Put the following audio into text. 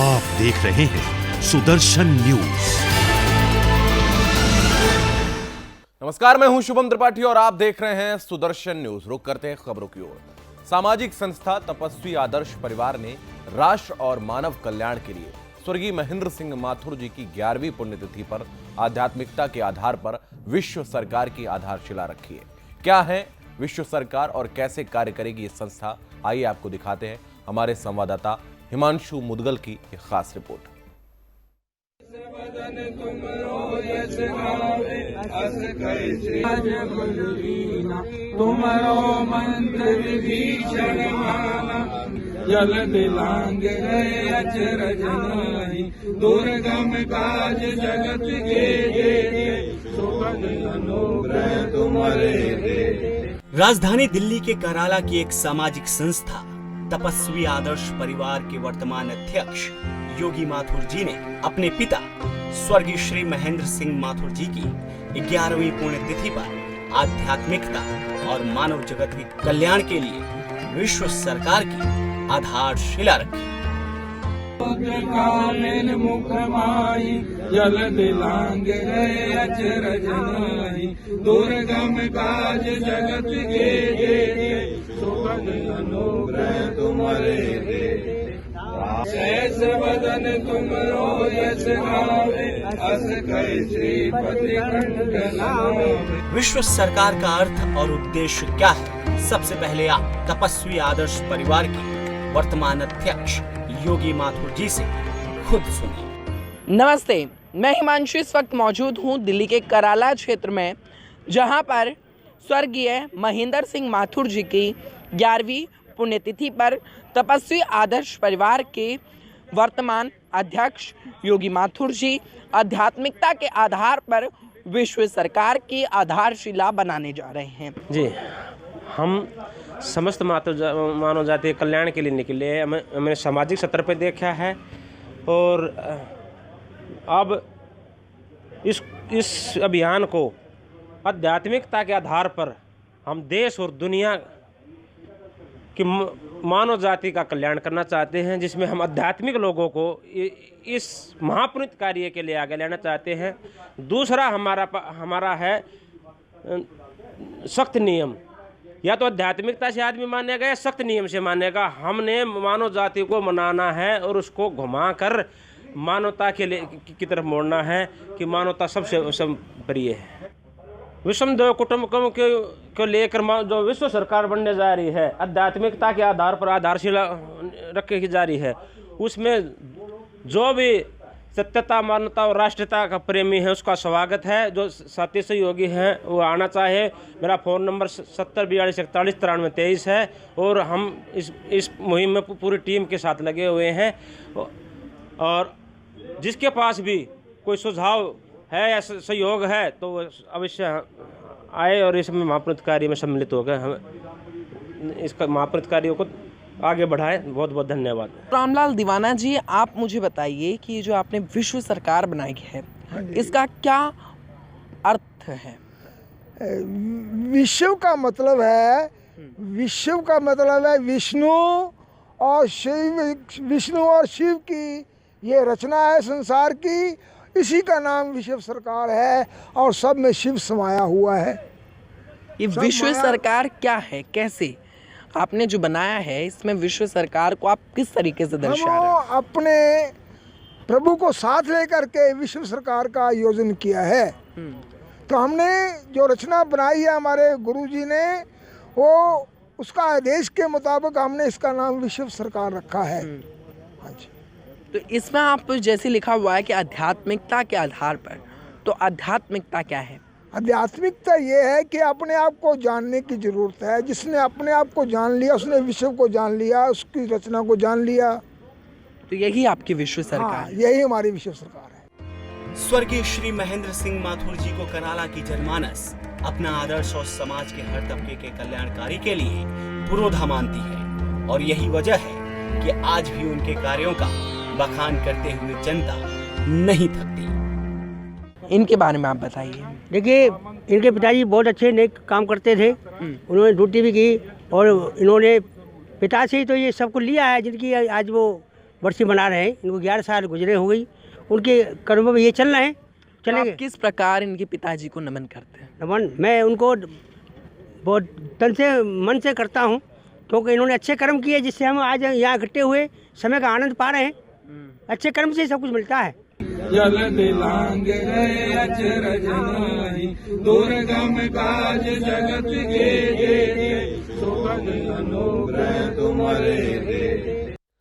आप देख रहे हैं सुदर्शन न्यूज। नमस्कार, मैं हूं शुभम त्रिपाठी और आप देख रहे हैं सुदर्शन न्यूज। रुक करते हैं खबरों की ओर। सामाजिक संस्था तपस्वी आदर्श परिवार ने राष्ट्र और मानव कल्याण के लिए स्वर्गीय महेंद्र सिंह माथुर जी की 11वीं पुण्यतिथि पर आध्यात्मिकता के आधार पर विश्व सरकार की आधारशिला रखी है। क्या है विश्व सरकार और कैसे कार्य करेगी ये संस्था, आइए आपको दिखाते हैं हमारे संवाददाता हिमांशु मुदगल की एक खास रिपोर्ट। जल दिलांग रहे अचरज नाही, दुर्गम काज जगत के सुखद अनुग्रह तुम्हारे। राजधानी दिल्ली के कराला की एक सामाजिक संस्था तपस्वी आदर्श परिवार के वर्तमान अध्यक्ष योगी माथुर जी ने अपने पिता स्वर्गीय श्री महेंद्र सिंह माथुर जी की 11वीं पुण्यतिथि पर आध्यात्मिकता और मानव जगत के कल्याण के लिए विश्व सरकार की आधारशिला रखी। मुख माई जल दिलांग रहे अचरज नाही, दुर्गम काज जगत के सुखद अनुग्रह तुम्हारे। शेष बदन तुम यश गावे, अस श्रीपति कंठ लावे। विश्व सरकार का अर्थ और उद्देश्य क्या है, सबसे पहले आप तपस्वी आदर्श परिवार के वर्तमान अध्यक्ष योगी माथुर जी से खुद सुनिए। नमस्ते, मैं हिमांशु इस वक्त मौजूद हूँ दिल्ली के कराला क्षेत्र में, जहाँ पर स्वर्गीय महेंद्र सिंह माथुर जी की 11वीं पुण्यतिथि पर तपस्वी आदर्श परिवार के वर्तमान अध्यक्ष योगी माथुर जी आध्यात्मिकता के आधार पर विश्व सरकार की आधारशिला बनाने जा रहे हैं। जी, हम समस्त मानव जाति के कल्याण के लिए निकले हैं। हमने सामाजिक स्तर पर देखा है और अब इस अभियान को आध्यात्मिकता के आधार पर हम देश और दुनिया की मानव जाति का कल्याण करना चाहते हैं, जिसमें हम आध्यात्मिक लोगों को इस महापुण्य कार्य के लिए आगे लेना चाहते हैं। दूसरा हमारा है सख्त नियम, या तो आध्यात्मिकता से आदमी मानेगा या सख्त नियम से मानेगा। हमने मानव जाति को मनाना है और उसको घुमाकर मानवता की तरफ मोड़ना है कि मानवता सबसे प्रिय है। विषम देव कुटुंबकम को लेकर जो विश्व सरकार बनने जा रही है, आध्यात्मिकता के आधार पर आधारशिला रखी जा रही है, उसमें जो भी सत्यता, मानवता और राष्ट्रीयता का प्रेमी है उसका स्वागत है। जो साथी सहयोगी हैं वो आना चाहे। मेरा फ़ोन नंबर 7042414393 है और हम इस मुहिम में पूरी टीम के साथ लगे हुए हैं। और जिसके पास भी कोई सुझाव है या सहयोग है तो अवश्य आए और इसमें महापुण्य कार्य में सम्मिलित हो गए। हम इसका महापुण्य कार्यों को आगे बढ़ाए। बहुत बहुत धन्यवाद। रामलाल दीवाना जी, आप मुझे बताइए कि जो आपने विश्व सरकार बनाई है, इसका क्या अर्थ है? विश्व का मतलब है विष्णु और शिव की ये रचना है संसार की। इसी का नाम विश्व सरकार है और सब में शिव समाया हुआ है। ये विश्व सरकार क्या है, कैसे आपने जो बनाया है, इसमें विश्व सरकार को आप किस तरीके से दर्शा रहे हैं? अपने प्रभु को साथ लेकर के विश्व सरकार का आयोजन किया है। तो हमने जो रचना बनाई है हमारे गुरुजी ने, वो उसका आदेश के मुताबिक हमने इसका नाम विश्व सरकार रखा है। हाँ जी। तो इसमें आप जैसे लिखा हुआ है कि आध्यात्मिकता के आधार पर, तो आध्यात्मिकता क्या है? आध्यात्मिकता ये है कि अपने आप को जानने की ज़रूरत है। जिसने अपने आप को जान लिया उसने विश्व को जान लिया, उसकी रचना को जान लिया। तो यही आपकी विश्व सरकार है। यही हमारी विश्व सरकार है। स्वर्गीय श्री महेंद्र सिंह माथुर जी को कराला की जनमानस अपना आदर्श और समाज के हर तबके के कल्याणकारी के लिए पुरोधा मानती है और यही वजह है कि आज भी उनके कार्यों का बखान करते हुए जनता नहीं थकती। इनके बारे में आप बताइए। देखिए, इनके पिताजी बहुत अच्छे नेक काम करते थे, उन्होंने ड्यूटी भी की और इन्होंने पिता से ही तो ये सबको लिया है, जिनकी आज वो वर्षी मना रहे हैं। इनको 11 साल गुजरे हो गई, उनके कर्मों में ये चल रहे हैं, तो चलेंगे। आप किस प्रकार इनके पिताजी को नमन करते हैं? नमन मैं उनको बहुत तन से मन से करता हूँ, क्योंकि इन्होंने अच्छे कर्म किए जिससे हम आज यहाँ इकट्ठे हुए समय का आनंद पा रहे हैं। अच्छे कर्म से सब कुछ मिलता है। जल दिलांग रहे अचरज नाही, दुर्गम काज जगत के जेते, सुखद अनुग्रह तुम्हारे दे।